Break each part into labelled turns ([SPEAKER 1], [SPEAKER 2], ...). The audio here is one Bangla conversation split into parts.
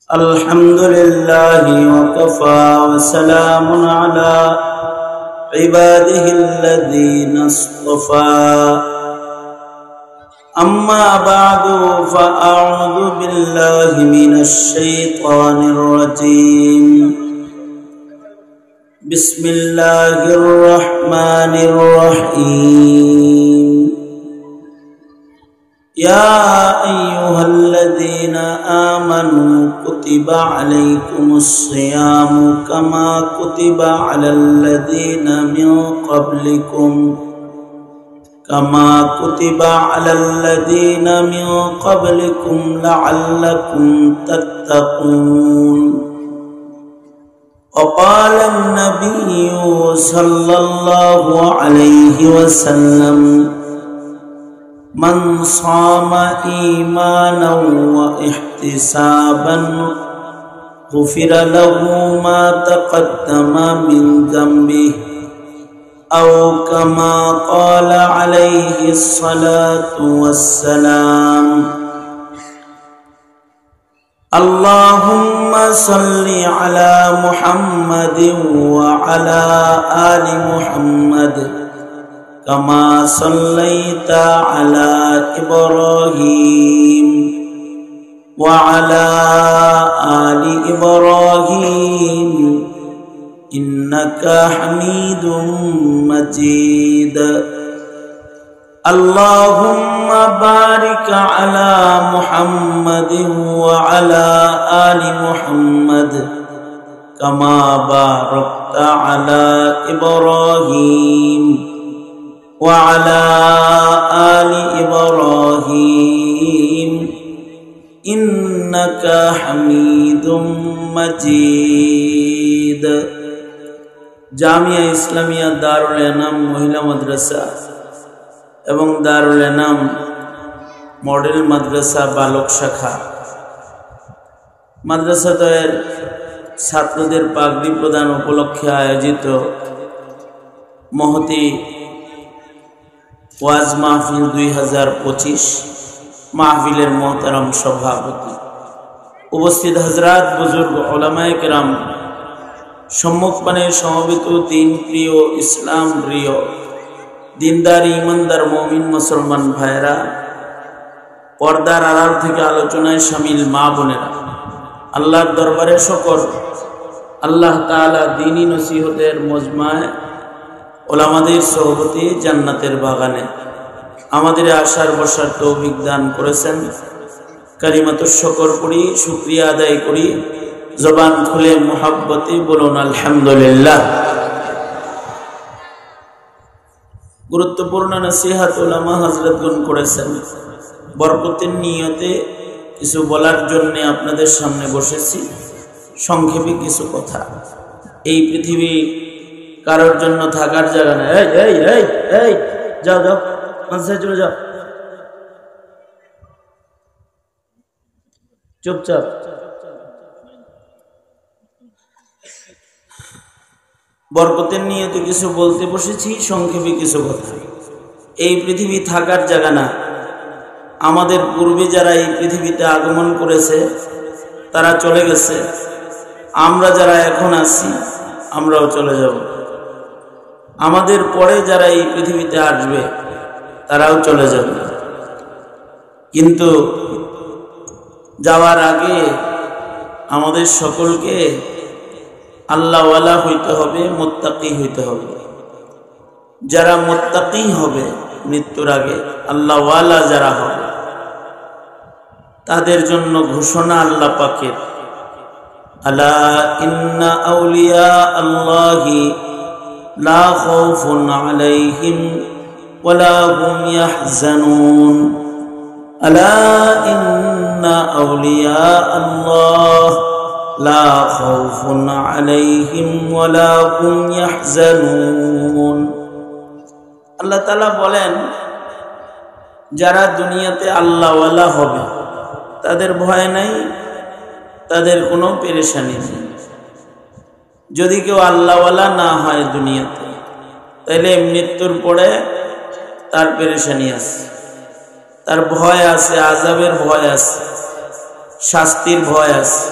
[SPEAKER 1] الحمد لله وكفى وسلام على عباده الذين اصطفى أما بعد فأعوذ بالله من الشيطان الرجيم بسم الله الرحمن الرحيم يا أيها الذين آمنوا كتب عليكم الصيام كما كتب على الذين من قبلكم لعلكم تتقون. وقال النبي صلى الله عليه وسلم من صام إيمانا واحتسابا غفر له ما تقدم من ذنبه أو كما قال عليه الصلاة والسلام. اللهم صل على محمد وعلى آل محمد كما صليت على إبراهيم وعلى آل إبراهيم إنك حميد مجيد. اللهم بارك على محمد وعلى آل محمد كما باركت على إبراهيم وعلى آل إبراهيم إنك حميد مجيد. জামিয়া ইসলামিয়া দারুল এনাম মহিলা মাদ্রাসা এবং দারুল এনাম মডেল মাদ্রাসা বালক শাখা মাদ্রাসাদ্বয়ের ছাত্রদের পাগড়ি প্রদান উপলক্ষে আয়োজিত মহতি ওয়াজ মাহফিল 2025 মাহফিলের মোহতারাম সভাপতি, উপস্থিত হযরত বুজুর্গ উলামায়ে কেরাম, সম্মুখপানে সমবেত দিন প্রিয় ইসলাম প্রিয় দিনদার ইমানদার মুমিন মুসলমান ভাইরা, পর্দার আড়াল থেকে আলোচনায় শামিল মা বোনেরা, আল্লাহর দরবারে শুকর, আল্লাহ তাআলা দ্বীনি নসিহতের মজমায় ওলামাদের সোহবতে জান্নাতের বাগানে আমাদের আশার বসার তৌফিক দান করেছেন। কালিমাতুশ শুকর করি, শুকরিয়া আদায় করি, জবান খুলে মুহাব্বতে বলুন আলহামদুলিল্লাহ। গুরুত্বপূর্ণ নসিহত উলামা হযরতগণ করেছেন। বরকতের নিয়তে কিছু বলার জন্য আপনাদের সামনে বসেছি। সংক্ষেপে কিছু কথা। এই পৃথিবী কারোর জন্য থাকার জায়গা না। এই এই এই এই যাও যাও মাঝে চলে যাও, চুপচাপ। বরকতের নিয়তে কিছু বলতে বসেছি, সংক্ষেপে কিছু কথা। এই পৃথিবী থাকার জায়গা না। আমাদের পূর্বে যারা এই পৃথিবীতে আগমন করেছে তারা চলে গেছে। আমরা যারা এখন আছি আমরাও চলে যাব। আমাদের পরে যারা এই পৃথিবীতে আসবে তারাও চলে যাবে। কিন্তু যাওয়ার আগে আমাদের সকলকে আল্লাহওয়ালা হইতে হবে, মুত্তাকি হইতে হবে। যারা মুত্তাকি হবে মৃত্যুর আগে, আল্লাহওয়ালা যারা হবে, তাদের জন্য ঘোষণা আল্লাহ পাকের, আলা ইন্না আউলিয়া আল্লাহি লা খাউফুন আলাইহিম ওয়ালা হুম ইয়াহজানুন। আলা ইন্না আউলিয়া আল্লাহ লা খাউফুন আলাইহিম ওয়ালা হুম ইয়াহজানুন। আল্লাহ তাআলা বলেন, যারা দুনিয়াতে আল্লাহওয়ালা হবে তাদের ভয় নাই, তাদের কোনো পেরেশানি নেই। যদি কেউ আল্লাহওয়ালা না হয় দুনিয়াতে, তাহলে মৃত্যুর পরে তার পেরেশানি আছে, তার ভয় আছে, আযাবের ভয় আছে, শাস্তির ভয় আছে।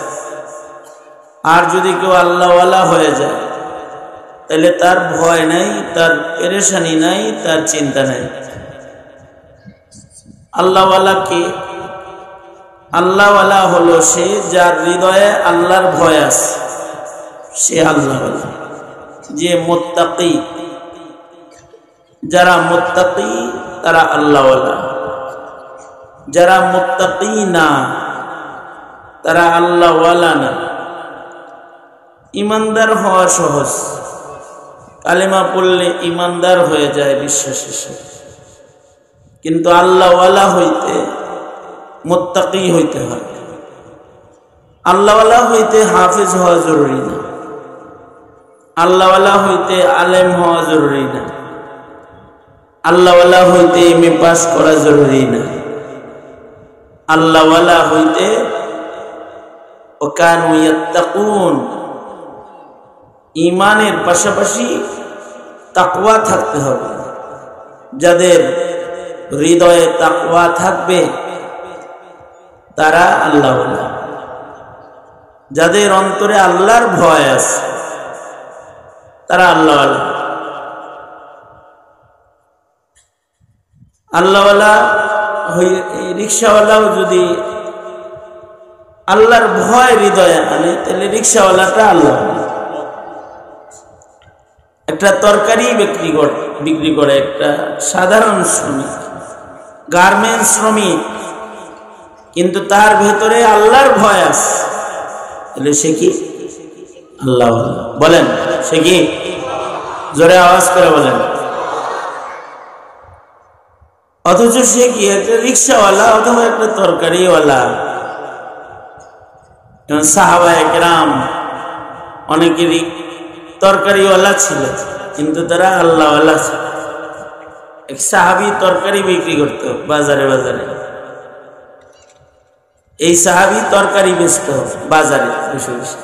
[SPEAKER 1] আর যদি কেউ আল্লাহওয়ালা হয়ে যায় তাহলে তার ভয় নাই, তার পেরেশানি নাই, তার চিন্তা নাই। আল্লাহওয়ালা কে? আল্লাহওয়ালা হলো সে যার হৃদয়ে আল্লাহর ভয় আছে, সে আল্লাহওয়ালা। যে মুত্তাকি, যারা মুত্তাকি তারা আল্লাহওয়ালা। যারা মুত্তাকি না তারা আল্লাহওয়ালা না। ইমানদার হওয়া সহজ, কালেমা পড়লে ইমানদার হয়ে যায় বিশ্বাসের সাথে, কিন্তু আল্লাহওয়ালা হইতে মুত্তাকি হইতে হয়। আল্লাহওয়ালা হইতে হাফেজ হওয়া জরুরি না, আল্লাহওয়ালা হইতে আলেম হওয়া জরুরি না, আল্লাহওয়ালা হইতে এমএ পাস করা জরুরি না। আল্লাহওয়ালা হইতে ওয়াকানু ইয়াত্তাকুন, ঈমানের পাশাপাশি তাকওয়া থাকতে হবে। যাদের হৃদয়ে তাকওয়া থাকবে তারা আল্লাহওয়ালা। যাদের অন্তরে আল্লাহর ভয় আছে তারা আল্লাহওয়ালা। আল্লাহওয়ালা রিক্সাওয়ালাও যদি আল্লাহর ভয় হৃদয়ে আনে তাহলে রিক্সাওয়ালাটা আল্লাহ। একটা তরকারি বিক্রি করে একটা সাধারণ শ্রমিক, গার্মেন্টস শ্রমিক, কিন্তু তার ভেতরে আল্লাহর ভয় আছে, তাহলে সে কি আল্লাহ? বলেন সে কি? জোরে আওয়াজ করে বলেন। অথচ সে কি একটা রিক্সাওয়ালা অথবা একটা তরকারিওয়ালা। সাহাবায়ে কেরাম অনেকেরই তরকারিওয়ালা ছিল, কিন্তু তারা আল্লাহওয়ালা ছিল। এক সাহাবী তরকারি বিক্রি করত বাজারে বাজারে। এই সাহাবী তরকারি বেচত বাজারে বসে বসে।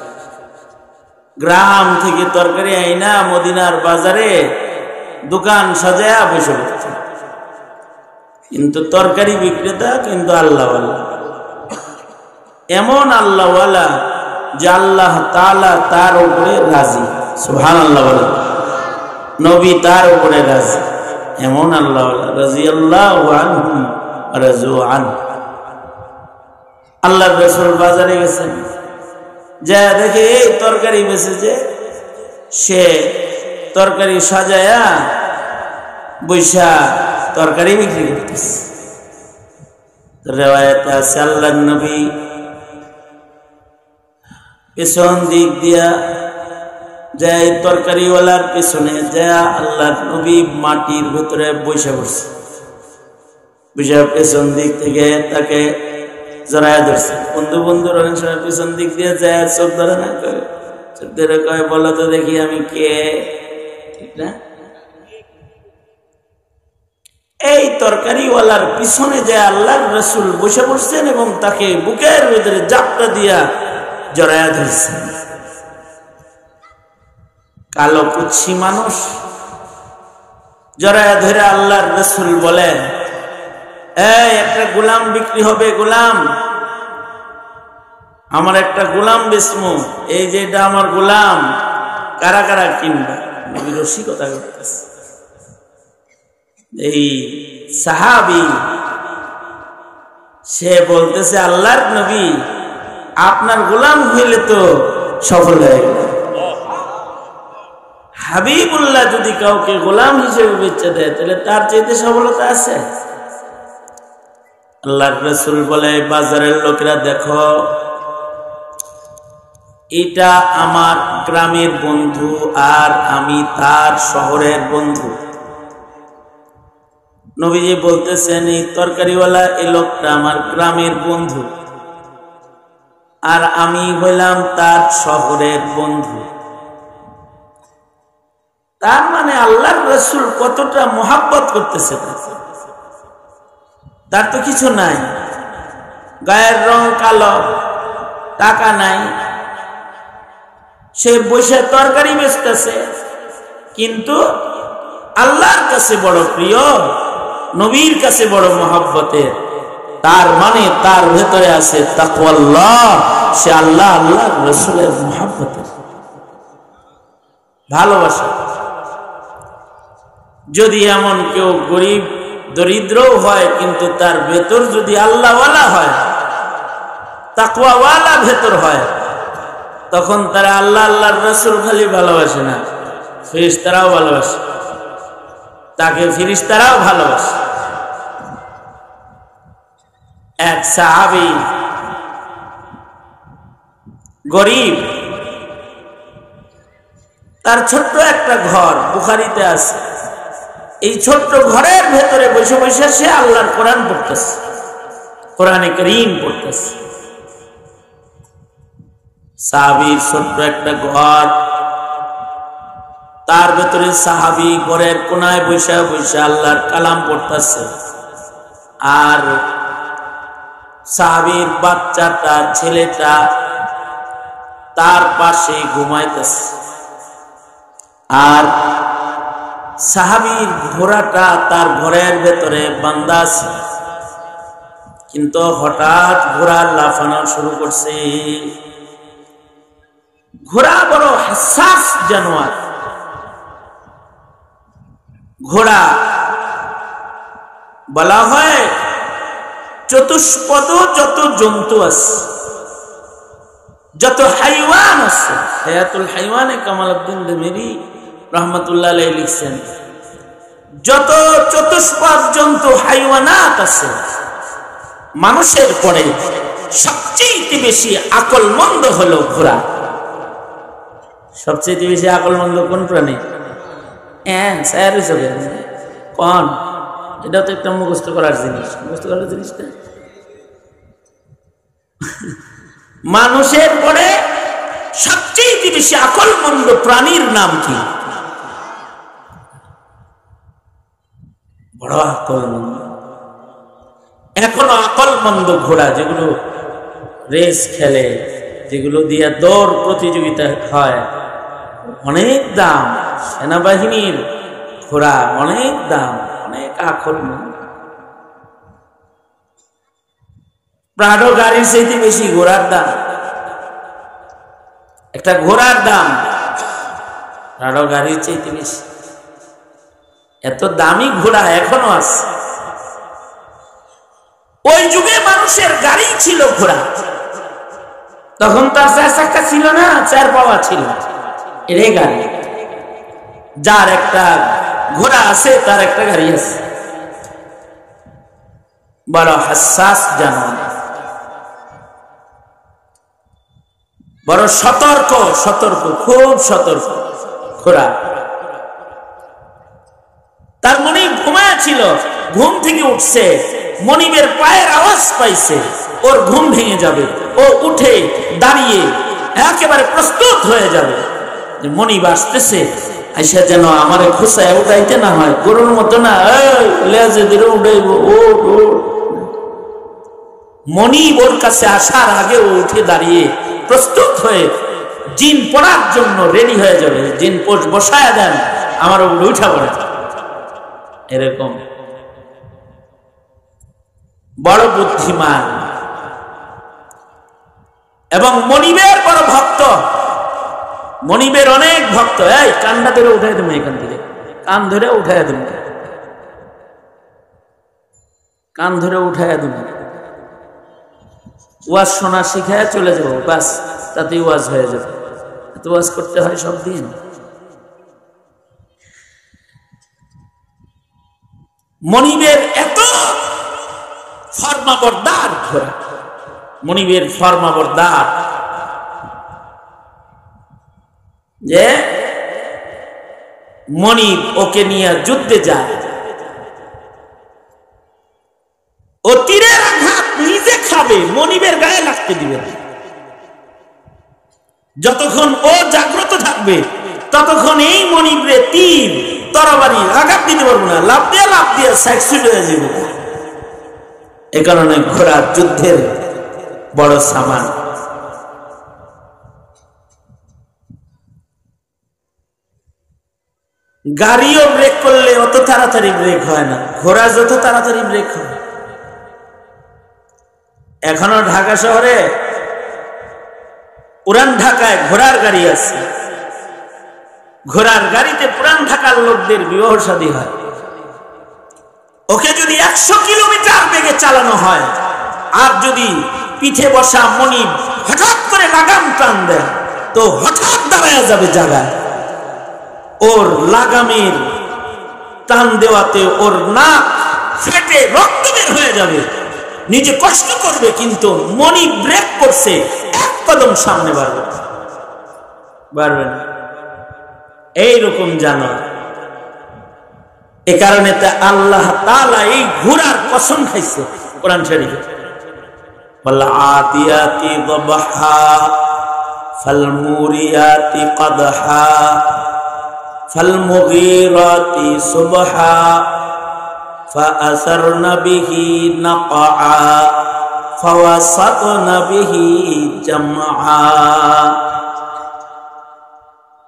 [SPEAKER 1] গ্রাম থেকে তরকারি আইনা মদিনার বাজারে দোকান সাজায়া বসে পড়ত। কিন্তু তরকারি বিক্রেতা কিন্তু আল্লাহওয়ালা। এমন আল্লাহওয়ালা যে আল্লাহ তাআলা তার উপরে রাজি। সুবহানাল্লাহ বলেন। নবী তার উপরে রাজি। এমন আল্লাহওয়ালা, রাদিয়াল্লাহু আনহুম ওয়া রাযু আনহু। আল্লাহর রাসূল বাজারে গেছেন, যা দেখে এই তরকারি বেচেছে, সে তরকারি সাজায়া বৈশা তরকারি বিক্রি করতেছে। রিওয়ায়াতে আছে আল্লাহর নবী পেছন দিক দিয়া যায়, তরকারিওয়ালার পেছনে যায় আল্লাহর নবী মাটির ভিতরে বসে পড়ছে। বৈশা পেছন দিক থেকে তাকে জড়ায়া ধরছে। বন্ধু বন্ধুর অনেক সময় পেছন দিক দিয়ে যায়, চোখ ধরে না, চোখ ধরে কয় বলো তো দেখি আমি কে। ঠিক না? এই তরকারিওয়ালার পিছনে যে আল্লাহর রাসূল বসে পড়ছেন এবং তাকে বুকের ভিতরে জাপটা দিয়া জড়ায়া ধরছেন। কালো কুৎসি মানুষ জড়ায়া ধরে আল্লাহর রাসূল বলেন, এই একটা গোলাম বিক্রি হবে, গোলাম, আমার একটা গোলাম বেচমু, এই যে এটা আমার গোলাম, কারা কারা কিনবে? নবী রসিকতা করতেছে। এই সাহাবী সে বলতেছে, আল্লাহর নবী আপনার গোলাম হইলে তো সফল হয়ে গেল। হাবিবুল্লাহ যদি কাউকে গোলাম হিসেবে বেচে দেয় তাহলে তার চাইতে সফলতা আছে? আল্লাহর রাসূল বলে, বাজারের লোকেরা দেখো, এটা আমার গ্রামের বন্ধু আর আমি তার শহরের বন্ধু। নবীজি বলতেছেন, এই তরকারিওয়ালা এই লোকটা আমার গ্রামের বন্ধু আর আমি হইলাম তার শহরের বন্ধু। তার মানে আল্লাহর রাসূল কতটা মোহাব্বত করতেছে। তার তো কিছু নাই, গায়ের রং কালো, টাকা নাই, সে বসে তরকারি বেচতেছে, কিন্তু আল্লাহর কাছে বড় প্রিয়, নবীর কাছে বড় মোহাব্বতের। তার মানে তার ভেতরে আছে তাকওয়াল্লাহ। সে আল্লাহ আল্লাহ রাসূলের মুহাব্বতের ভালোবাসা। যদি এমন কেউ গরিব দরিদ্রও হয় কিন্তু তার ভেতর যদি আল্লাহওয়ালা হয়, তাকওয়াওয়ালা ভেতর হয়, তখন তারা আল্লাহ আল্লাহর রাসূল খালি ভালোবাসে না, ফেরেশতারাও ভালোবাসে, তাকে ফেরেশতারাও ভালোবাসে। এক সাহাবী গরিব, তার ছোট্ট একটা ঘর বুখারীতে আছে। এই ছোট্ট ঘরের ভেতরে বসে বসে সে আল্লাহর কোরআন পড়তেছে, কোরআনে কারীম পড়তেছে। সাহাবীর ছোট্ট একটা ঘর, তার ভেতরে সাহাবী ঘরের কোনায় বসে বসে আল্লাহর কালাম পড়তেছে, আর সাহাবীর বাচ্চাটা ছেলেটা তার পাশে ঘুমাইতেছে, আর সাহাবীর ঘোড়াটা তার ঘরের ভেতরে বান্ধা আছে। কিন্তু হঠাৎ ঘোড়া লাফানো শুরু করছে। ঘোড়া বড় হাসাস জানোয়ার। ঘোড়া বলা হয় চতুষ্পদ যত জন্তু আছে, যত হাইওয়ান আছে, হায়াতুল হাইওয়ানে কামালউদ্দিন দেমেরি রহমতুল্লাহ আলাইহি লিখছেন, যত চতুষ্পদ জন্তু হাইওয়ানাত আছে, মানুষের পরে সবচেয়ে বেশি আকলমন্দ হলো ঘোড়া। সবচেয়ে বেশি আকলমন্দ কোন প্রাণী? স্যার হিসেবে কোন? এটা তো একটা মুখস্থ করার জিনিস, মুখস্থ করার জিনিসটা। মানুষের পরে সবচেয়ে বেশি আকলমন্দ প্রাণীর নাম কি? বড় আকলমন্দ। এখনো আকলমন্দ ঘোড়া যেগুলো রেস খেলে, যেগুলো দিয়ে দৌড় প্রতিযোগিতা হয়, অনেক দাম। সেনাবাহিনীর ঘোড়া অনেক দাম, অনেক আকলমন্দ। প্রাডো গাড়ির চাইতে বেশি ঘোড়ার দাম। একটা ঘোড়ার দাম প্রাডো গাড়ির চাইতে বেশি। এত দামি ঘোড়া এখনো আছে। ওই যুগে মানুষের গাড়ি ছিল ঘোড়া। তখন তার 4 চাকা ছিল না, 4 পাওয়া ছিল। এটাই গাড়ি। যার একটা ঘোড়া আছে তার একটা গাড়ি আছে। বড় হাসাস জানোয়ার, বড় সতর্ক, সতর্ক, খুব সতর্ক ঘোড়া। তার মনিব ঘুমাচ্ছিল, ঘুম থেকে উঠছে, মনিবের পায়ের আওয়াজ পাইছে, ওর ঘুম ভেঙে যাবে। ও উঠে দাঁড়িয়ে একেবারে প্রস্তুত হয়ে যাবে যে মনিব আসতেছে, আইসা যেন আমারে খুশায় উঠাইতে না হয়, গরুর মতো না লেজে দিয়ে উঠাইব। মনিব ওর কাছে আসার আগে ও উঠে দাঁড়িয়ে প্রস্তুত হয়ে জিন পড়ার জন্য রেডি হয়ে যাবে। জিন পোষ বসায় দেন, আমার ওগুলো উঠা পড়ে। এরকম বড় বুদ্ধিমান এবং মনিবের বড় ভক্ত। মনিবের অনেক ভক্ত। এই কানটা ধরে উঠাই দেবো, এখান থেকে কান ধরে উঠাই দেবো, কান ধরে উঠাই দেবো। ওয়াজ শোনা শিখায় চলে যাবো, বাস, তাতেই ওয়াজ হয়ে যাবে। এত ওয়াজ করতে হয় সব দিন? মনিবের এত ফরমাবরদার ঘোড়া, মনিবের ফরমাবরদার যে মনিব ওকে নিয়ে যুদ্ধে যায়। ও তীরের আঘাত নিজে খাবে, মনিবের গায়ে লাগতে দিবে না। যতক্ষণ ও জাগ্রত থাকবে ততক্ষণ এই মনিবরে তীর তরবারি আঘাত দিতে পারবো না। লাভ দিয়ে সাকসিড হয়ে যাবে। এ কারণে ঘোড়া যুদ্ধের বড় সামান। গাড়িও ব্রেক করলে অত তাড়াতাড়ি ব্রেক হয় না, ঘোড়া যত তাড়াতাড়ি ব্রেক হয়। এখনো ঢাকা শহরে পুরান ঢাকায় ঘোড়ার গাড়ি আছে, ঘোড়ার গাড়িতে পুরান ঢাকার লোকদের বিবাহ শাদী হয়। ওকে যদি 100 কিলোমিটার বেগে চালানো হয়, আর যদি পিঠে বসা মনিব হঠাৎ করে লাগাম টান দেয়, তো হঠাৎ দাঁড়ায় যাবে জায়গায়। ওর লাগামের টান দেওয়াতে ওর নাক ফেটে রক্ত বের হয়ে যাবে, নিজে কষ্ট করবে, কিন্তু মনিব ব্রেক করছে, এক কদম সামনে বাড়বে না। এইরকম জানো। এ কারণে আল্লাহ তাআলা এই ঘোড়ার কসম খাইছে কোরআন শরীফে, ওয়াল আদিয়াতি দবহা ফাল মুরিয়াতি কদহা ফাল মুগীরাতি সুবহা ফাআসারনা বিহি নাকআ ফাওয়াসাতনা বিহি জামআ।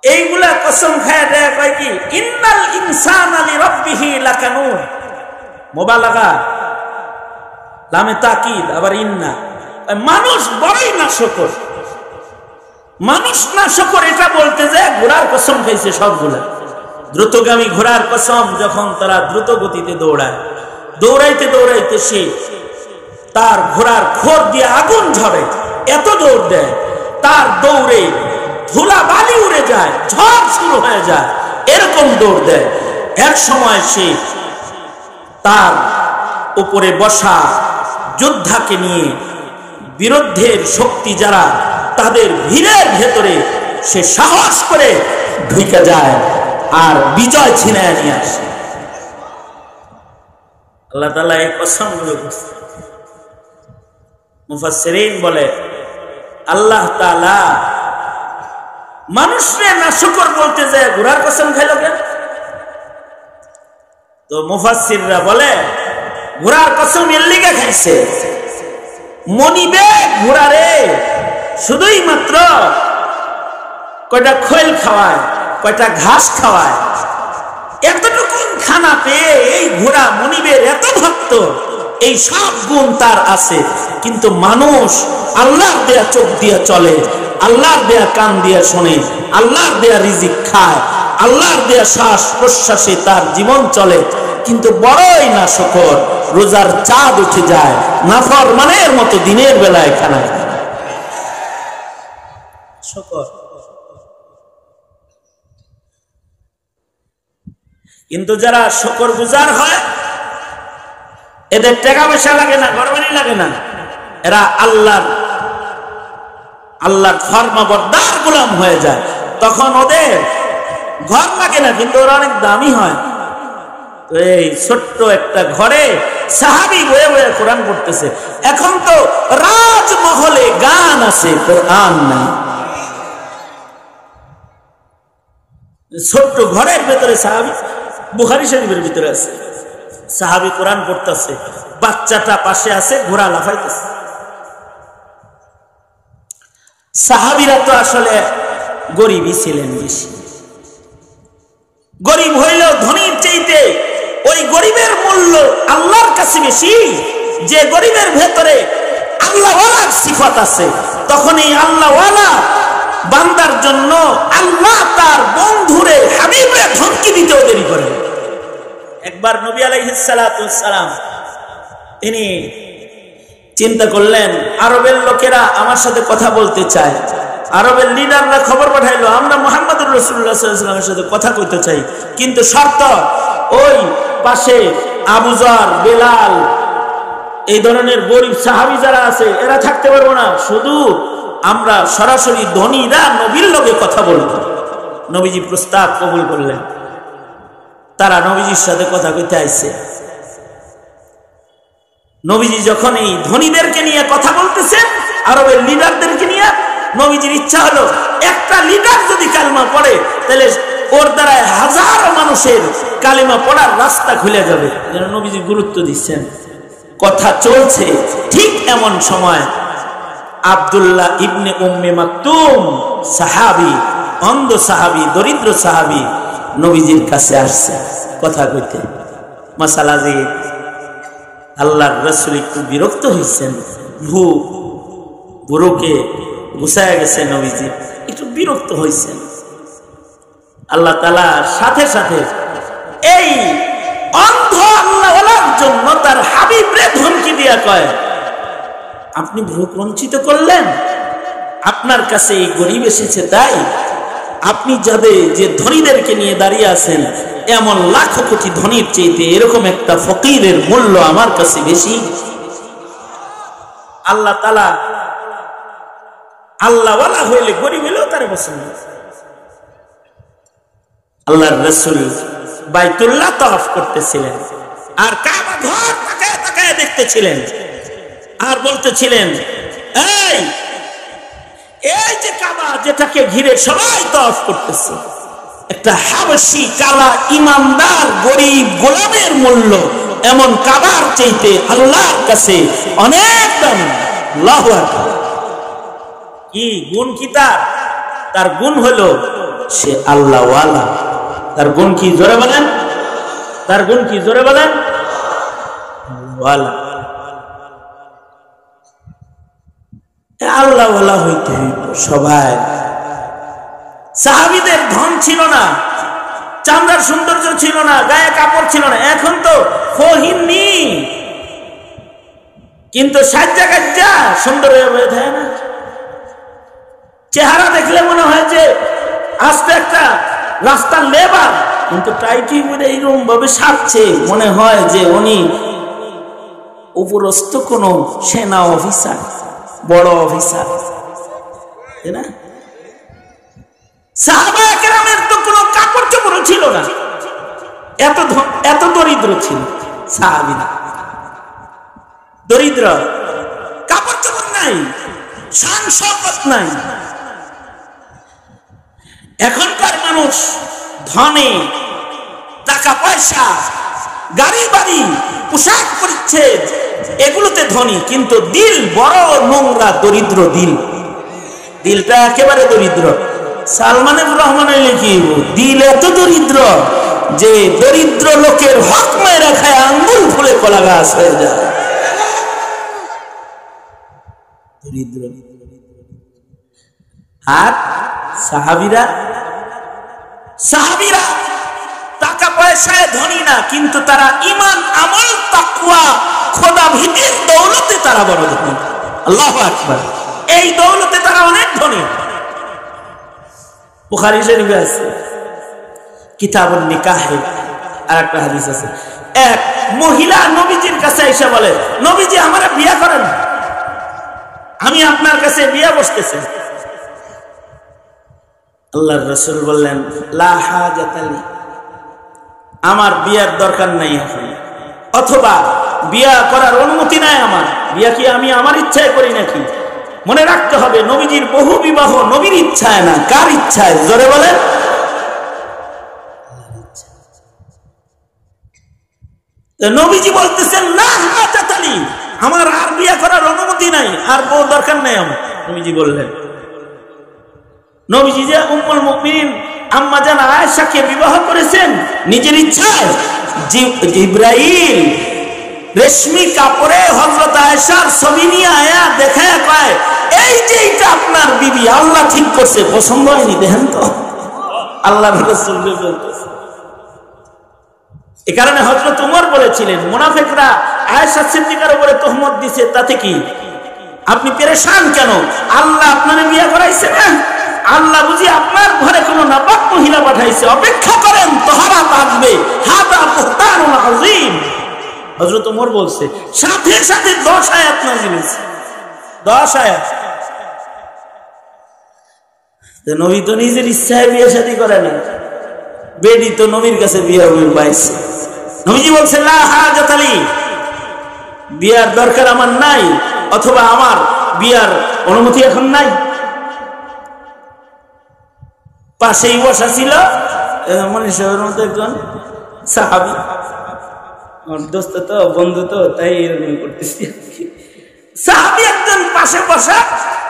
[SPEAKER 1] এইগুলা কসম খায় দেয় কয় কি, ইন্নাল ইনসানা লিরাব্বিহি লাকানুন। মুবালাগা, লামে তাকিদ, আবার ইন্না। মানুষ বড়ই নাশকর, মানুষ নাশকর। এটা বলতে যায় ঘোড়ার কসম খাইছে সবগুলা। দ্রুতগামী ঘোড়ার কসম, যখন তারা দ্রুত গতিতে দৌড়ায়, দৌড়াইতে দৌড়াইতে সে তার ঘোড়ার খোর দিয়ে আগুন ঝরে, এত দৌড় দেয়, তার দৌড়ে ধুলা বালি উড়ে যায়, ঝড় শুরু হয়ে যায়, এরকম দৌড় দেয়। এক সময় সে তার উপরে বসা যোদ্ধাকে নিয়ে বিরুদ্ধের শক্তি যারা, তাদের ভিড়ের ভেতরে সে সাহস করে ঢুকে যায় আর বিজয় ছিনিয়ে নিয়ে আসে। আল্লাহ তাআলা এই কসমগুলো করছে। মুফাসসিরিন বলে আল্লাহ তাআলা মানুষরে নাশকর বলতে যায় ঘোড়ার কসম খাইল কেন? তো মুফাসসিররা বলে ঘোড়ার কসম এর লিগে খাইছে, মনিবে ঘোড়ারে শুধুই মাত্র কয়টা খৈল খাওয়ায়, কয়টা ঘাস খাওয়ায়, এতটুকু খানা পেয়ে এই ঘোড়া মনিবের এত ভক্ত, এই সব গুণ তার আছে। কিন্তু মানুষ আল্লাহর দেয়া চোখ দিয়ে চলে, আল্লাহর দেয়া কান দিয়ে শোনে, আল্লাহর দেয়া রিজিক খায়, আল্লাহর দেয়া শ্বাস প্রশ্বাসে তার জীবন চলে, কিন্তু বড়ই নাশকর। রোজার চাঁদ উঠে যায়, নাফরমানের মতো দিনের বেলায় খানা শকর। কিন্তু যারা শকর গুজার হয়, এদের টাকা পয়সা লাগে না, গরবানি লাগে না, এরা আল্লাহর ফরমাবরদার গোলাম হয়ে যায়। তখন ওদের ঘর লাগে না, কিন্তু ওরা অনেক দামি হয়। তো এই ছোট্ট একটা ঘরে সাহাবী বয়ে বয়ে কোরআন পড়তেছে। এখন তো রাজমহলে গান আছে, কোরআন নাই। ছোট্ট ঘরের ভেতরে সাহাবী, বুখারী শরীফের ভিতরে আছে, সাহাবী কোরআন পড়তেছে, বাচ্চাটা পাশে আছে, ঘোড়া লাফাইতেছে। সাহাবীরা তো আসলে গরিবই ছিলেন বেশি। গরিব হইলেও ধনীর চাইতে ওই গরিবের মূল্য আল্লাহর কাছে বেশি। যে গরিবের ভেতরে আল্লাহওয়ালার সিফাত আছে, তখন এই আল্লাহওয়ালা বান্দার জন্য আল্লাহ তার বন্ধুরে হাবিবরে ধমকি দিতেও দেরি করে। একবার নবী আলাইহিস সালাতু ওয়াস সালাম তিনি চিন্তা করলেন, আরবের লোকেরা আমার সাথে কথা বলতে চায়। আরবের লিডাররা খবর পাঠাইলো, আমরা মুহাম্মদুর রাসূলুল্লাহ সাল্লাল্লাহু আলাইহি ওয়াসাল্লামের সাথে কথা কইতে চাই, কিন্তু শর্ত ওই পাশে আবু যর, বেলাল, এই ধরনের গরিব সাহাবী যারা আছে এরা থাকতে পারবো না, শুধু আমরা সরাসরি ধনীরা নবীর লগে কথা বলবো। নবীজি প্রস্তাব কবুল করলেন। তারা নবীজির সাথে কথা কইতে আইছে। নবীজি যখন এই ধনীদেরকে নিয়ে কথা বলতেছেন, আরবের লিডারদেরকে নিয়ে, নবীজির ইচ্ছা হলো একটা লিডার যদি কালেমা পড়ে, তাহলে ওর দ্বারা হাজারো মানুষের কালেমা পড়ার রাস্তা খুলে যাবে। যেন নবীজি গুরুত্ব দিচ্ছেন। কথা চলছে, ঠিক এমন সময় আব্দুল্লাহ ইবনে উম্মে মাকতুম সাহাবী, অন্ধ সাহাবী, দরিদ্র সাহাবী নবীজির কাছে আসছে কথা কইতে। মাসালা যে আল্লাহর রাসূল একটু বিরক্ত হয়েছেন, বুড়োকে গুছায় গেছে নবীজি, একটু বিরক্ত হয়েছেন। আল্লাহ তাআলা সাথে সাথে এই অন্ধ আল্লাহওয়ালার জন্য তার হাবিবরে ধমকি দিয়া কয়, আপনি ভোগ বঞ্চিত করলেন, আপনার কাছে এই গরিব এসেছে তাই আপনি যাবে যে ধনীদেরকে নিয়ে দাঁড়িয়ে আছেন, এমন লাখো কোটি ধনীর চাইতে এরকম একটা ফকিরের মূল্য আমার কাছে বেশি। আল্লাহ তাআলা আল্লাহওয়ালা হইলে গরিব হইলেও তার পছন্দ। আল্লাহর রাসূল বাইতুল্লাহ তাওয়াফ করতেছিলেন আর কাবা ঘর তাকায় তাকায় দেখতেছিলেন আর বলতেছিলেন, এই এই যে কাবা যেটাকে ঘিরে সবাই তাওয়াফ করতেছে, একটা হাবশী কালা ইমানদার গরিব গোলামের মূল্য এমন কাবার চাইতে আল্লাহর কাছে অনেক দাম। আল্লাহু আকবার। কি গুণ কি তার গুণ হলো সে আল্লাহওয়ালা। তার গুণ কি জোরে বলেন, তার গুণ কি জোরে বলেন, আল্লাহওয়ালা। আল্লাহওয়ালা হইতে হইব সবাই। সাহাবীদের ধন ছিল না, চামড়ার সৌন্দর্য ছিল না, গায়ে কাপড় ছিল না, এখন তো ফহিনী, কিন্তু সাজ্জা গাজ্জা সুন্দর হয়ে থাকে না। চেহারা দেখলে মনে হয় যে আস্তে একটা রাস্তার লেবার, কিন্তু টাইটি বলে এইরকম ভাবে সাজছে মনে হয় যে উনি উপরস্থ কোন সেনা অফিসার, বড় অফিসার, তাই না? সাহাবায়ে কেরামের তো কোনো কাপড় চোপড় ছিল না, এত দরিদ্র ছিল সাহাবীরা। দরিদ্র, কাপড় চোপড় নাই, শান শওকত নাই। এখনকার মানুষ ধনে, টাকা পয়সা, গাড়ি বাড়ি, পোশাক পরিচ্ছদ এগুলোতে ধনী, কিন্তু দিল বড় নোংরা, দরিদ্র দিল। দিলটা একেবারে দরিদ্র। সালমানের রহমানের লিখিব, দিল এত দরিদ্র যে দরিদ্র লোকের হক মেরে খায় আঙ্গুল ফুলে কলা গাছ হয়ে যায়। দরিদ্র। আর সাহাবীরা টাকা পয়সায় ধনী না, কিন্তু তারা ঈমান, আমল, তাকওয়া, খোদা ভীতির দৌলতে তারা বড় ধনী। আল্লাহু আকবার। এই দৌলতে তারা অনেক ধনী। বুখারী শরীফে আছে কিতাবুন নিকাহে আরেকটা হাদিস আছে, এক মহিলা নবীজির কাছে এসে বলে, নবীজি আমারে বিয়ে করেন, আমি আপনার কাছে বিয়ে বসতেছি। আল্লাহর রাসূল বললেন, লা হাজাতা লি, আমার বিয়ার দরকার নাই এখন, অথবা বিয়া করার অনুমতি নাই আমার। বিয়া কি আমি আমার ইচ্ছায় করি নাকি? মনে রাখতে হবে নবীজির বহু বিবাহ নবীর ইচ্ছায় না, কার ইচ্ছায়? জোরে বলেন। নবীজি বলতেছেন, লা হাজাতা লি, আমার আর বিয়া করার অনুমতি নাই, আর বউ দরকার নাই আমার। নবীজি বললেন, নবীজি যে উম্মুল মুমিনিন আম্মা জান আয়েশাকে বিবাহ করেছেন নিজের ইচ্ছায়। জিবরাইল রেশমি কাপড়ে হযরত আয়েশার ছবি নিয়ে আয়া দেখায়া কয়, এই যে এটা আপনার বিবি, আল্লাহ ঠিক করছে, পছন্দ হয়নি দেখেন তো। আল্লাহর রাসূল বলতেছে। এই কারণে হযরত ওমর বলেছিলেন, মুনাফিকরা আয়েশা সিদ্দিকার উপরে তহমত দিছে, তাতে কি আপনি পেরেশান কেন? আল্লাহ আপনারে বিয়ে করাইছে না, আল্লাহ বুঝি আপনার ঘরে কোনো নাপাক মহিলা পাঠাইছে, অপেক্ষা করেন তহরাত আসবে। হাদা বুহতানুন আযীম। হযরত ওমর বলছে, সাথে সাথে 10 আয়াত নাযিল হয়েছে, 10 আয়াত। নবী তো নিজের ইচ্ছায় বিয়ে শাদী করে না, বেডি তো নবীর কাছে বিয়ে পাইছে। নবীজি বলছেন, লা হাজাতা লি, বিয়ার দরকার আমার নাই, অথবা আমার বিয়ার অনুমতি এখন নাই। পাশেই বসা ছিল মনীষ সাহেবের মতো একজন সাহাবী, আমার দোস্ত তো, বন্ধু তো, তাই এরকম করতেছি। সাহাবী একজন পাশে বসা,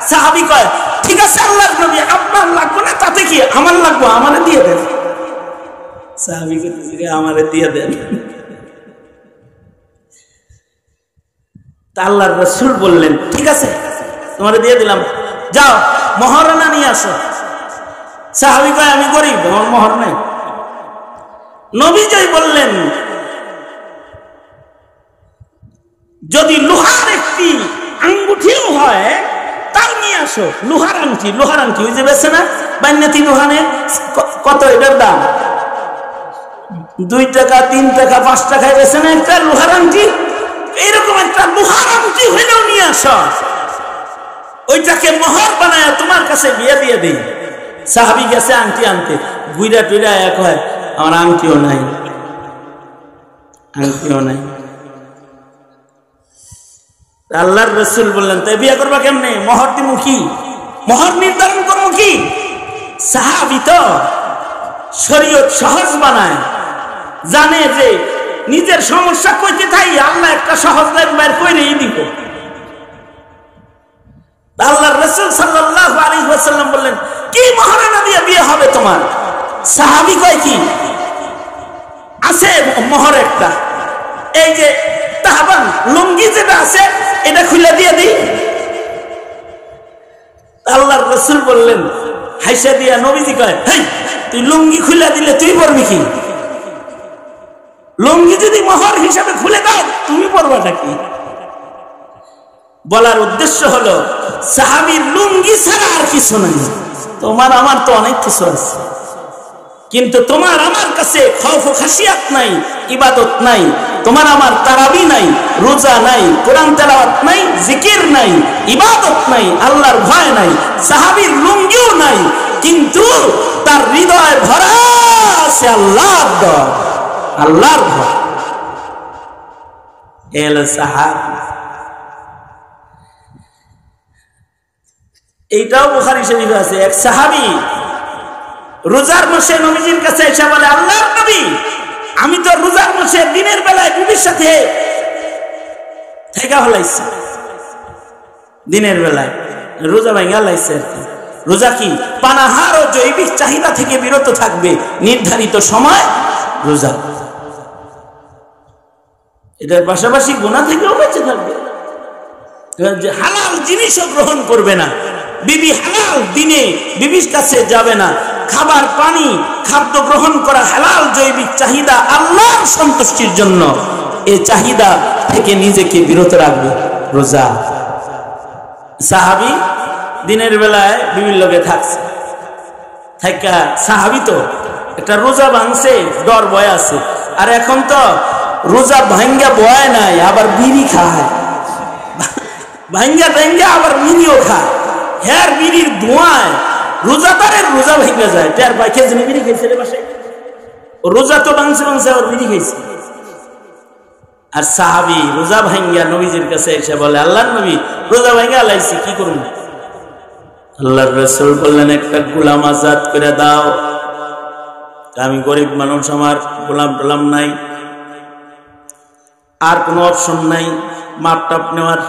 [SPEAKER 1] সাহাবী কয়, ঠিক আছে আল্লাহর নবী, আপনার লাগবে না, তাতে কি, আমার লাগবে, আমারে দিয়ে দেন। সাহাবী কইতেছে, আমারে দিয়ে দেন। তা আল্লাহর রাসূল বললেন, ঠিক আছে তোমারে দিয়ে দিলাম, যাও মহারণা নিয়ে আসো। সাহাবী কয় আমি গরিব, আমার মোহর নেই। নবীজি বললেন যদি লোহার একটি আঙ্গুঠিও হয় তাও নিয়ে আসো। লোহার আংটি, লোহার আংটি ওই যে বেছে না বান্যাতি লোহানের, কত এটার দাম? 2 টাকা 3 টাকা 5 টাকায় বেছে না একটা লোহার আংটি। এরকম একটা লোহার আংটি হইলেও নিয়ে আসো, ওইটাকে মোহর বানায় তোমার কাছে বিয়ে দিয়ে দিই। সাহাবী গেছে আংটি আনতে, গুইরা টুইরা এক হয় আমার আংটিও নাই, আংটিও নাই। আল্লাহর রাসূল বললেন তাই বিয়ে করবা কেমনে? মোহর দিমু কি? মোহর নির্ধারণ করবো কি? সাহাবী তো শরীয়ত সহজ বানায়, জানে যে নিজের সমস্যা কইতে থাই আল্লাহ একটা সহজ লাইন বের কইরেই দিব। আল্লাহর রাসূল সাল্লাল্লাহু আলাইহি ওয়াসাল্লাম বললেন কি মহারণা দিয়ে বিয়ে হবে তোমার? সাহাবী কয় কি আছে মোহর একটা, এই যে তাহবান লুঙ্গি যেটা আছে এটা খুলে দিয়ে দিই। আল্লাহর রাসূল বললেন হাইসা দিয়া, নবীজি কয় হেই তুই লুঙ্গি খুলে দিলে তুই পরবি কি? লুঙ্গি যদি মোহর হিসাবে খুলে দাও তুমি পরবাটা কি? বলার উদ্দেশ্য হলো সাহাবীর লুঙ্গি ছাড়া আর কিছু নাই। তোমার আমার তো অনেক কিছু আছে, কিন্তু তোমার আমার কাছে খৌফ ও খাশিয়াত নাই, ইবাদত নাই। তোমার আমার তারাবি নাই, রোজা নাই, কোরআন তেলাওয়াত নাই, জিকির নাই, ইবাদত নাই, আল্লাহর ভয় নাই। সাহাবীর লুঙ্গিও নাই, কিন্তু তার হৃদয় ভরা আছে আল্লাহর ডর, আল্লাহর ভয়। এল সাহাবী। এইটাও বুখারী শরীফে আছে। এক সাহাবী রোজার মাসে নবীজির কাছে এসে বলে আল্লাহর নবী আমি তো রোজার মাসে দিনের বেলায় বিবির সাথে থেকে হলাইছি, দিনের বেলায় রোজা ভাঙা লাইছে। রোজা কি? পানাহার ও জৈবিক চাহিদা থেকে বিরত থাকবে নির্ধারিত সময় রোজা। এটার পাশাপাশি গুনাহ থেকেও বেঁচে থাকবে। হালাল জিনিসও গ্রহণ করবে না, বিবি হালাল দিনে বিবির কাছে যাবে না, খাবার পানি খাদ্য গ্রহণ করা হালাল জৈবিক চাহিদা আল্লাহর সন্তুষ্টির জন্য, এই চাহিদা থেকে নিজেকে বিরত রাখবে রোজা। সাহাবী দিনের বেলায় বিবির লগে থাকছে, থাকা সাহাবী তো একটা রোজা ভাঙছে, ডর ভয় আছে। আর এখন তো রোজা ভাঙ্গা বয় নাই, আবার বিড়ি খায়, ভাঙ্গা ভাঙ্গা আবার বিড়িও খায়। হ্যার বিড়ির ধোঁয়ায় রোজাদারের রোজা ভেঙে যায়। তার বাইকে যিনি বিড়ি খেয়েছে রে বাসায়, রোজা তো ভাঙছে ভাঙছে আবার বিড়ি খেয়েছে। আর সাহাবী রোজা ভাঙ্গা নবীজির কাছে এসে বলে আল্লাহর নবী রোজা ভাঙ্গা লাইছি, কি করুন? আল্লাহর রাসূল বললেন একটা গোলাম আজাদ করে দাও। আমি গরিব মানুষ, আমার গোলাম টোলাম নাই, আর কোনো অপশন নাই মাপ টাপ নেওয়ার।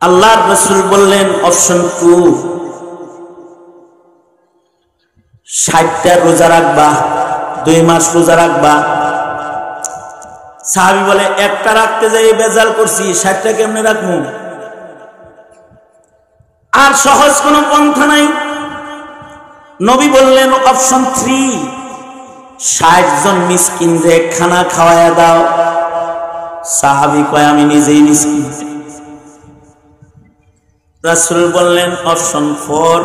[SPEAKER 1] আল্লাহর রাসূল বললেন অপশন 2, 60টা রোজা রাখবা, 2 মাস রোজা রাখবা। সাহাবী বলে একটা রাখতে যাই বেজাল করছি, 60টা কেমনে রাখবো? আর সহজ কোনো পন্থা নাই। নবী বললেন অপশন 3, 60 জন মিসকিনরে খানা খাওয়ায়া দাও। সাহাবী কয় আমি নিজেই মিসকিন। রাসূল বললেন অপশন 4,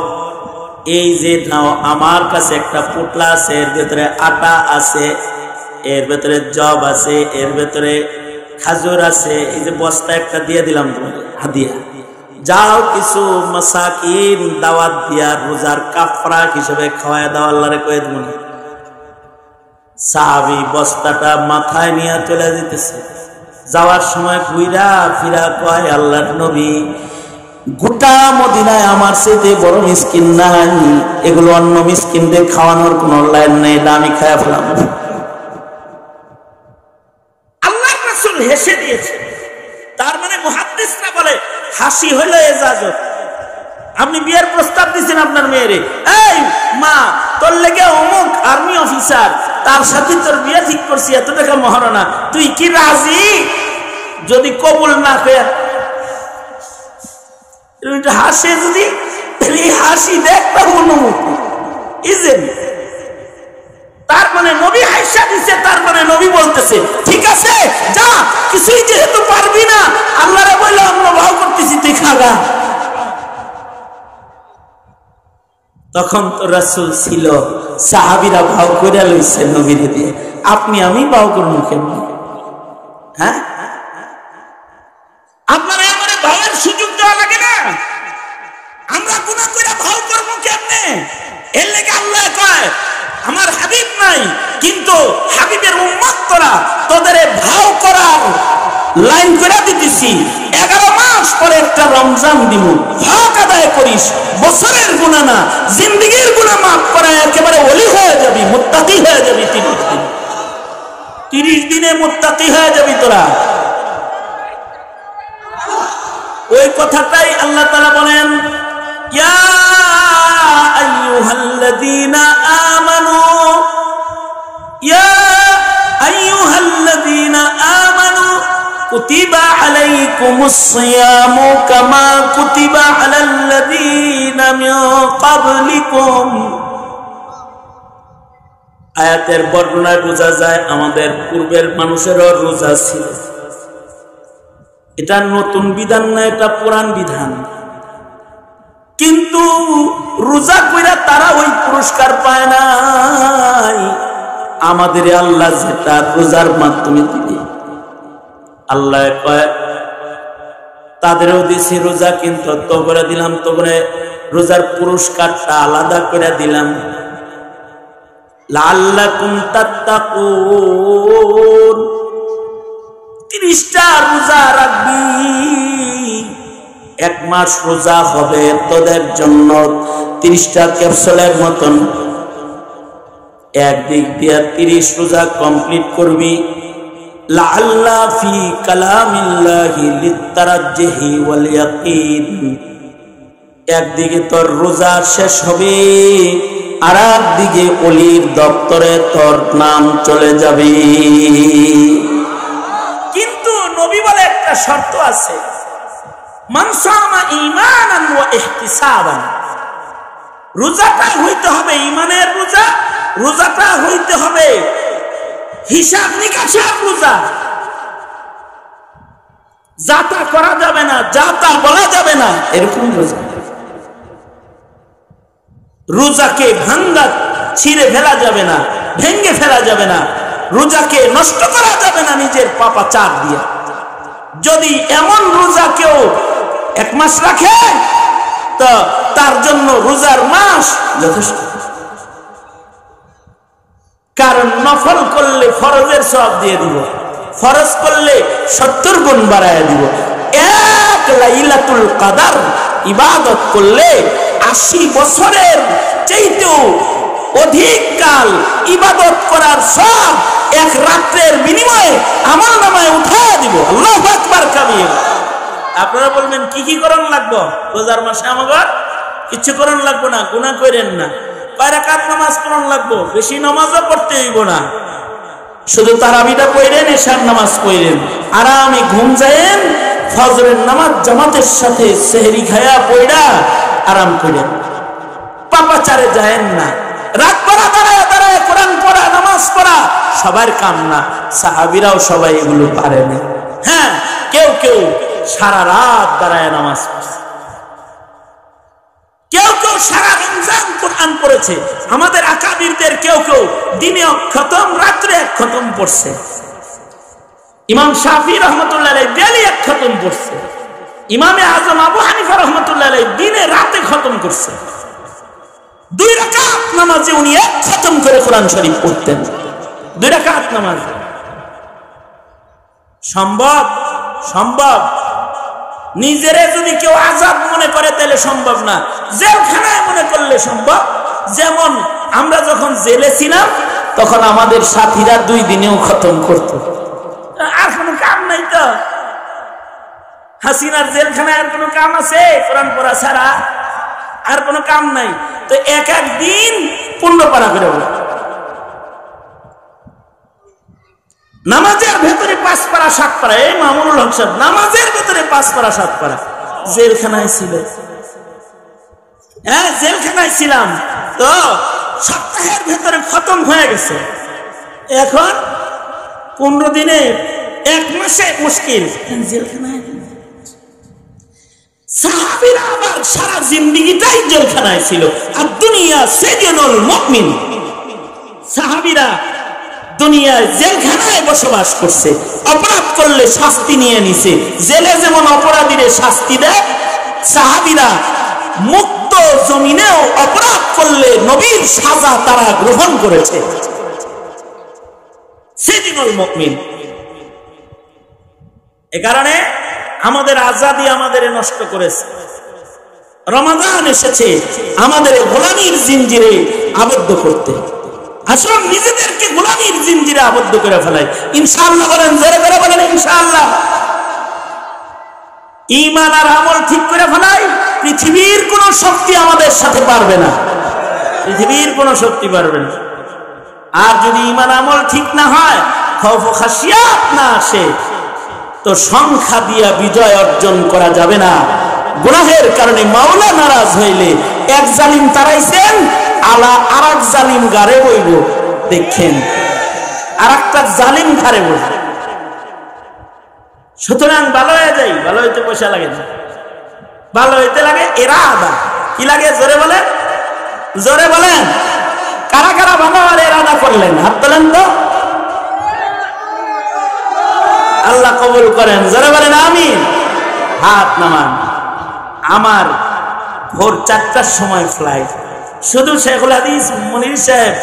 [SPEAKER 1] এই যে নাও আমার কাছে একটা পোটলা আছে, এর ভেতরে আটা আছে, এর ভেতরে জব আছে, এর ভেতরে খাজুর আছে, এই যে বস্তা একটা দিয়ে দিলাম তোমাকে হাদিয়া, যাও কিছু মাসাকিন দাওয়াত দিয়া রোজার কাফরা হিসেবে খাওয়ায় দাও, আল্লাহরে কয়ে দেব। সাহাবী বস্তাটা মাথায় নিয়ে চলে যেতেছে, যাওয়ার সময় ঘুরা ফিরা কয় আল্লাহর নবী গোটা মদিনায় আমার সাথে বড় মিসকিন নাই, এগুলো অন্য মিসকিনদের খাওয়ানোর কোন লাইন নেই, আমি খায়া ফেলাম। আল্লাহর রাসূল হেসে দিয়েছে। তার মানে মুহাদ্দিসরা বলে হাসি হইল ইজাজত। আপনি বিয়ের প্রস্তাব দিয়েছেন আপনার মেয়েরে, এই মা তোর লেগে অমুক আর্মি অফিসার, তার সাথে তোর বিয়ে ঠিক করছি, এত টাকা মহারণা, তুই কি রাজি? যদি কবুল না করে হাসে যদি, হাসি দেখতে অনুমতি। তার মানে নবী হাসা দিছে, তার মানে নবী বলতেছে ঠিক আছে যা, কিছুই যেহেতু পারবি না, আল্লাহরে বললে আমরা ভাও করতেছি, তুই খাগা। তখন তো রাসূল ছিল, সাহাবীরা ভাও করে লইছে নবীরে দিয়ে, আপনি আমি ভাও করবো কেমনি? হ্যাঁ, আপনারা আমারে ভাওয়ের সুযোগ দেওয়া লাগে না? আমরা গুনাহ করে ভাও করবো কেমনে? এর লেগে আল্লাহ কয় আমার হাবিব নাই, কিন্তু হাবিবের উম্মত তোরা, তোদের ভাও করার লাইন করে দিতেছি। 11 মাস পরে একটা রমজান দিব, হক আদায় করিস, বছরের গুনাহ না জিন্দেগীর গুনাহ মাফ করে একেবারে ওলি হয়ে যাবি, মুত্তাকি হয়ে যাবি। 30 দিনে মুত্তাকি হয়ে যাবি তোরা। ওই কথাটাই আল্লাহ তাআলা বলেন, ইয়া আইয়ুহাল্লাযীনা আমানু, ইয়া আইয়ুহাল্লাযীনা আমানু কুতিবা আলাইকুমুস সিয়ামু কামা কুতিবা আলাল্লাযীনা মিন ক্বাবলিকুম। আয়াতের বর্ণনায় বোঝা যায় আমাদের পূর্বের মানুষেরও রোজা ছিল। এটা নতুন বিধান না, এটা পুরান বিধান। কিন্তু রোজা কইরা তারা ওই পুরস্কার পায় নাই, আমাদের আল্লাহ যেটা রোজার মাধ্যমে দিবে। আল্লাহ কয় তাদেরও দিছি রোজা, কিন্তু তো করে দিলাম, তো করে রোজার পুরস্কারটা আলাদা করে দিলাম। লাআল্লাকুম তাত্তাকুন, 30টা রোজা রাখবি, 1 মাস রোজা হবে তোদের জন্য 30টা ক্যাপসুলের মতন। একদিক দিয়ে 30 রোজা কমপ্লিট করবি। লাআল্লা ফি কালামিল্লাহি লিত্তারাজ্জিহি ওয়াল ইয়াকিন, একদিকে তোর রোজা শেষ হবে, আর একদিকে ওলির দপ্তরে তোর নাম চলে যাবে। কিন্তু নবী বলে একটা শর্ত আছে, মান সামা ঈমানান ওয়া ইহতিসাবান, রোজাটা হইতে হবে ঈমানের রোজা, রোজাটা হইতে হবে হিসাব নিকাশের রোজা। যাতা করা যাবে না, যাতা বলা যাবে না, এরকম রোজা। রোজাকে ভাঙ্গা ছিঁড়ে ফেলা যাবে না, ভেঙ্গে ফেলা যাবে না, রোজাকে নষ্ট করা যাবে না নিজের পাপাচার দিয়ে। যদি এমন রোজা কেউ 1 মাস রাখে, তো তার জন্য রোজার মাস যথেষ্ট। কারণ নফল করলে ফরজের সওয়াব দিয়ে দিব, ফরজ করলে 70 গুণ বাড়ায় দিব। 1 লাইলাতুল কদর ইবাদত করলে 80 বছরের চাইতেও অধিক কাল ইবাদত করার সওয়াব 1 রাতের বিনিময়ে আমলনামায় উঠায় দিব। আল্লাহু আকবার কাবীর। আপনারা বলবেন কি কি করণ লাগবে রোজার মাসে? আমাদের কিছু করণ লাগবে না, গুনাহ করেন না। কয় রাকাত নামাজ পড়ন লাগবে, বেশি নামাজও পড়তে হইব না, শুধু তারাবিটা পড়েন, এশার নামাজ পড়েন, আরামে ঘুম যায়েন, ফজরের নামাজ জামাতের সাথে সেহরি খায়া পড়া আরাম করেন, পাপাচারে যায়েন না। রাত পড়া, দাঁড়ায় দাঁড়ায় কোরআন পড়া, নামাজ পড়া সবার কাম না, সাহাবীরাও সবাই এগুলো পারে না। হ্যাঁ, কেউ কেউ সারা রাত দাঁড়ায় নামাজ পড়ছে, কেউ কেউ সারা রমজান কোরআন পড়েছে। আমাদের আকাবিরদের কেউ কেউ দিনে 1 খতম, রাত্রে 1 খতম পড়ছে। ইমাম শাফি রহমতুল্লাহ আলাইহি ডেইলি 1 খতম পড়ছে। ইমামে আজম আবু হানিফা রহমতুল্লাহ আলাইহি দিনে রাতে খতম করছে। 2 রাকাত নামাজে উনি 1 খতম করে কোরআন শরীফ পড়তেন। 2 রাকাত নামাজ সম্ভব? সম্ভব। নিজেরে যদি কেউ আজাদ মনে করে তাহলে সম্ভব না, জেলখানায় মনে করলে সম্ভব। যেমন আমরা যখন জেলে ছিলাম তখন আমাদের সাথীরা 2 দিনেও খতম করত, আর কোনো কাম নাই। তো হাসিনার জেলখানায় আর কোনো কাম আছে কোরআন পড়া ছাড়া? আর কোনো কাম নাই। তো 1 দিন 15 পারা করে বলে, নামাজের ভেতরে 5 পারা 7 পারা। এই মামুনুল হক সাহেব নামাজের ভেতরে 5 পারা 7 পারা, জেলখানায় ছিল। হ্যাঁ, জেলখানায় ছিলাম তো সপ্তাহের ভেতরে খতম হয়ে গেছে। এখন 15 দিনে 1 মাসে মুশকিল। জেলখানায় সাহাবীরা আবার সারা জিন্দেগিটাই জেলখানায় ছিল। আর দুনিয়া সিজনুল মুমিন, সাহাবীরা দুনিয়ায় জেলখানায় বসবাস করছে, অপরাধ করলে শাস্তি নিয়ে নিছে। জেলে যেমন অপরাধীদের শাস্তি দেয়, সাহাবীরা মুক্ত জমিনেও অপরাধ করলে নবীর সাজা তারা গ্রহণ করেছে। সিজনুল মুমিন। এ কারণে আমাদের আজাদি আমাদের নষ্ট করেছে। রমাদান এসেছে আমাদের গোলামীর জিঞ্জিরে আবদ্ধ করতে। আসলে নিজেদেরকে গোলামীর জিঞ্জিরে আবদ্ধ করে ফেলাই। ইনশাআল্লাহ বলেন, জোরে করে বলেন ইনশাআল্লাহ। ঈমান আর আমল ঠিক করে ফেলাই, পৃথিবীর কোন শক্তি আমাদের সাথে পারবে না, পৃথিবীর কোন শক্তি পারবে না। আর যদি ঈমান আমল ঠিক না হয়, খৌফ ও খাশিয়াত না আসে, তো সংখ্যা দিয়া বিজয় অর্জন করা যাবে না। গুনাহের কারণে মাওলা নারাজ হইলে এক জালিম তাড়াইছেন, আর এক জালিম গারে বইব, দেখেন আর একটা জালিম ঘাড়ে বইব। সুতরাং ভালো হয়ে যাই, ভালো হইতে পয়সা লাগে না, ভালো হইতে লাগে ইরাদা। কি লাগে জোরে বলেন, জোরে বলেন। কারা কারা ভালো আর ইরাদা করলেন হাত তোলেন তো, আল্লাহ কবুল করেন, জোরে বলেন আমিন। হাত নামান। আমার ভোর 4টার সময় ফ্লাইট। শুধু শেখুল হাদিস মনির সাহেব,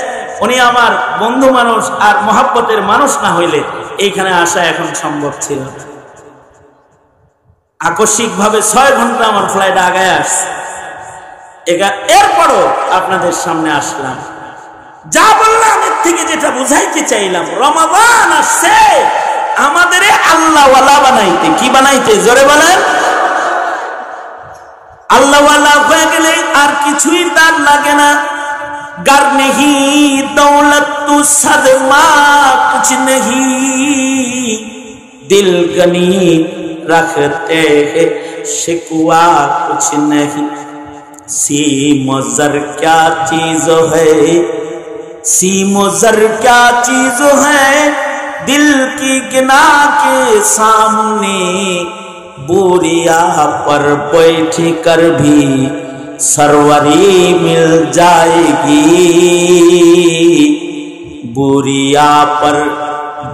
[SPEAKER 1] উনি আমার বন্ধু মানুষ আর মহাব্বতের মানুষ না হইলে এইখানে আসা এখন সম্ভব ছিল না। আকস্মিক ভাবে 6 ঘন্টা আমার ফ্লাইট আগায় আসছে। এরপরও আপনাদের সামনে আসলাম। যা বললাম এর থেকে যেটা বুঝাইতে চাইলাম, রমাদান আসছে আমাদের আল্লাহওয়ালা বানাইতে। কি বানাইতে, জোরে বলেন। আল্লাহওয়ালা হয়ে গেলে আর কিছুই তার লাগে না। गर नहीं दौलत तू सदमा कुछ नहीं, दिल गनी रखते हैं शिकवा कुछ नहीं। सीम ज़र क्या चीज है, सीम ज़र क्या चीज है, दिल की गिना के सामने। बोरिया पर बैठ कर भी सरवरी मिल जाएगी, बोरिया पर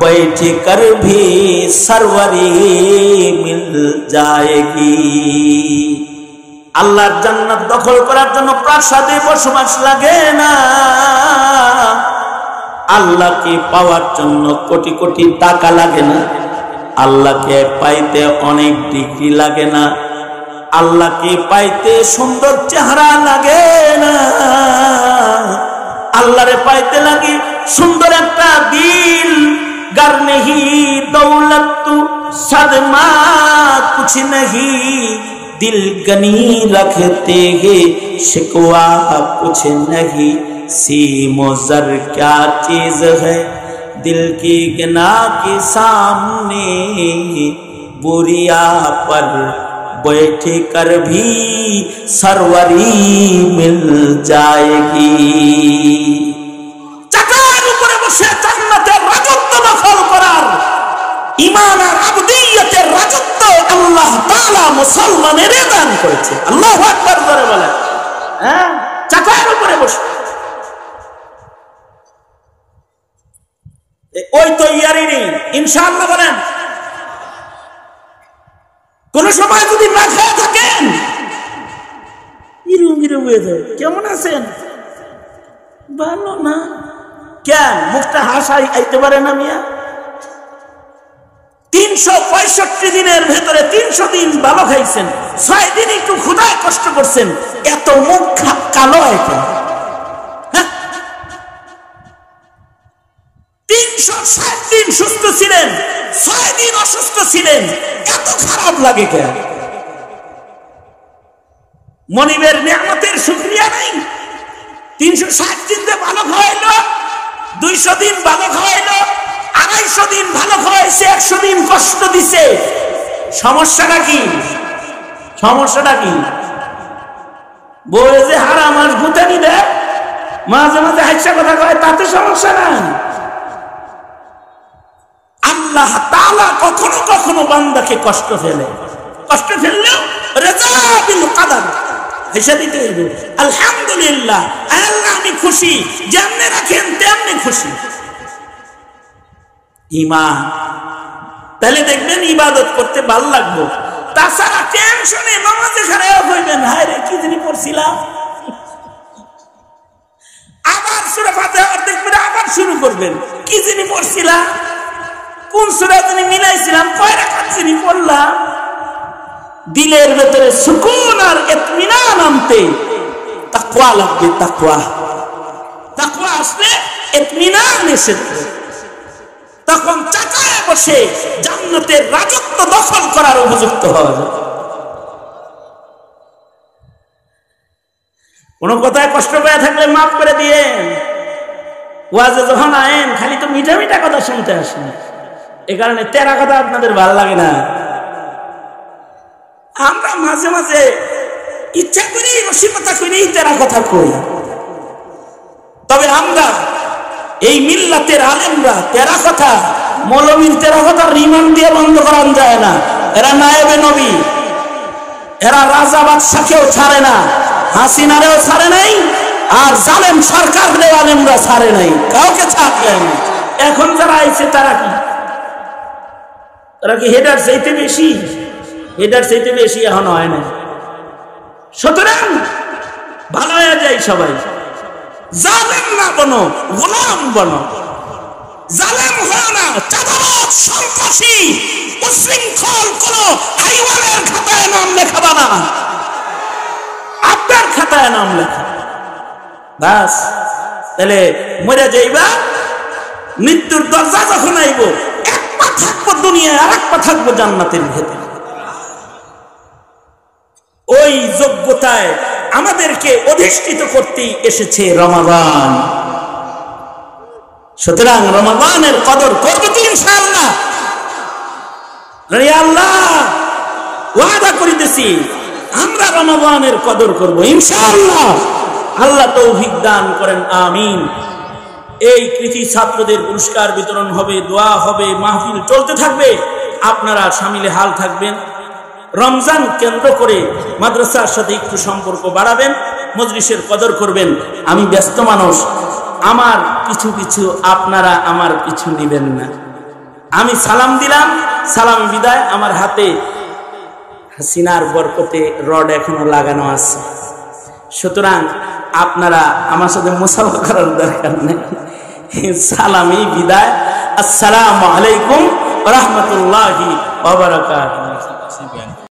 [SPEAKER 1] बैठ कर भी सरवरी मिल जाएगी। আল্লাহর জান্নাত দখল করার জন্য প্রাসাদে বসবাস লাগে না, আল্লাহকে পাওয়ার জন্য কোটি কোটি টাকা লাগে না, আল্লাহকে পাইতে অনেক ডিগ্রি লাগে না, আল্লাহকে পাইতে সুন্দর চেহারা লাগে না, আল্লাহরে পাইতে লাগে সুন্দর একটা দিল। गर नहीं दौलत तू सदमा कुछ नहीं, दिल गनी रखते हैं शिकवा कुछ नहीं। सीम ज़र क्या चीज है, दिल की गिना के सामने। बोरिया पर बैठ कर भी सरवरी मिल जाएगी। চাকার উপরে বসে জান্নাতের রাজত্ব দখল করার, ঈমান আর আবদিয়তের রাজত্ব আল্লাহ তাআলা মুসলমানের দান করেছে। আল্লাহু আকবার করে বলেন। হ্যাঁ, চাকার উপরে বসে ওই তৈয়ারি নেই ইনশাআল্লাহ বলেন। কোন সময় যদি না খেয়ে থাকেন, কেমন আছেন, ভালো না, কেন মুখটা হাসাই আইতে পারে না মিয়া? 365 দিনের ভেতরে 300 দিন ভালো খাইছেন, 6 দিন একটু ক্ষুধায় কষ্ট করছেন, এত মুখ কালো এখন? 360 দিন সুস্থ ছিলেন, 6 দিন অসুস্থ ছিলেন, এত খারাপ লাগে কেন? মনিবের নিয়ামতের শুকরিয়া নাই? 360 দিন ভালো খাওয়াইলো, 200 দিন ভালো খাওয়াইলো, 250 দিন ভালো খাওয়াইছে, 100 দিন কষ্ট দিছে, সমস্যাটা কি? সমস্যাটা কি? বউয়ে যে হারা মাস গুতানি দেয়, মাঝে মাঝে হাইসা কথা কয়, তাতে সমস্যা নাই। আল্লাহ তাআলা কখনো কখনো বান্দাকে কষ্ট ফেলে, কষ্ট ফেললেও রাজা বিল কাদার হাইসা দিতে হইবে, আলহামদুলিল্লাহ আল্লাহ আমি খুশি, যেমনে রাখেন তেমনি খুশি। ঈমান, তাহলে দেখবেন ইবাদত করতে ভালো লাগবে। তাছাড়া টেনশনে নামাজে খারাপ হইবেন, হায় রে কি জানি পড়ছিলাম, আবার সূরা ফাতিহা অর্ধেক পড়ে আবার শুরু করবেন, কি জানি পড়ছিলাম, কোন সূরা জানি মিলাইছিলাম, কয় রাকাত জানি পড়লাম। দিলের ভেতরে সুকুন আর ইতমিনান আনতে তাকওয়া লাগবে। তাকওয়া, তাকওয়া আসলে ইতমিনান এসেছে, তখন চাচায় বসে জান্নাতের রাজত্ব দখল করার উপযুক্ত হওয়া যায়। কোন কথায় কষ্ট পেয়ে থাকলে মাফ করে দিয়ে, ওয়াজে যখন আয়েন খালি তো মিঠা মিঠা কথা শুনতে আসেন, এ কারণে তেরা কথা আপনাদের ভালো লাগে না। আমরা মাঝে মাঝে ইচ্ছা করি রসিকতা করি তেরা কথা কই, তবে আমরা এই মিল্লাতের আলেমরা তেরা কথা, মৌলবীর তেরা কথা রিমান্ড দিয়ে বন্ধ করান যায় না। এরা নায়েবে নবী, এরা রাজা বাদশাকেও ছাড়ে না, হাসিনারেও ছাড়ে নাই, আর জালেম সরকারের আলেমরা ছাড়ে নাই, কাউকে ছাড়লেন। এখন যারা আইছে তারা কি, তারা কি হেডার চাইতে বেশি? হেডার চাইতে বেশি এখন হয় না। সুতরাং ভালো হয়ে যায় সবাই, জালেম না বনো, গোলাম বনো। জালেম হয় না, চাঁদাবাজ, সন্ত্রাসী, উশৃঙ্খল কোন হাইওয়ানের খাতায় নাম লেখাবা না, আপনার খাতায় নাম লেখা বাস। তাহলে মরে যাইবা, মৃত্যুর দরজা যখন আইব, এক পা থাকবো দুনিয়ায়, আর এক পা থাকবো জান্নাতের ভেতরে। ওই যোগ্যতায় আমাদেরকে অধিষ্ঠিত করতেই এসেছে রমাদান। সুতরাং রমাদানের কদর করতে দিন ইনশাআল্লাহ। আল্লাহ ওয়াদা করিতেছি আমরা রমাদানের কদর করব ইনশাআল্লাহ। আল্লাহ তৌফিক দান করেন, আমিন। এই কৃতি ছাত্রদের পুরস্কার বিতরণ হবে, দোয়া হবে, মাহফিল চলতে থাকবে, আপনারা শামিলে হাল থাকবেন। রমজান কেন্দ্র করে মাদ্রাসার সাথে একটু সম্পর্ক বাড়াবেন, মজলিসের কদর করবেন। আমি ব্যস্ত মানুষ, আমার কিছু কিছু আপনারা আমার কিছু নেবেন না। আমি সালাম দিলাম, সালাম বিদায়। আমার হাতে হাসিনার বরকতে রড এখনো লাগানো আছে, সুতরাং আপনারা আমার সাথে মুসাফা করার দরকার নেই। সালামি বিদায়। আসসালামু আলাইকুম ওয়া রাহমাতুল্লাহি ওয়া বারাকাতুহু।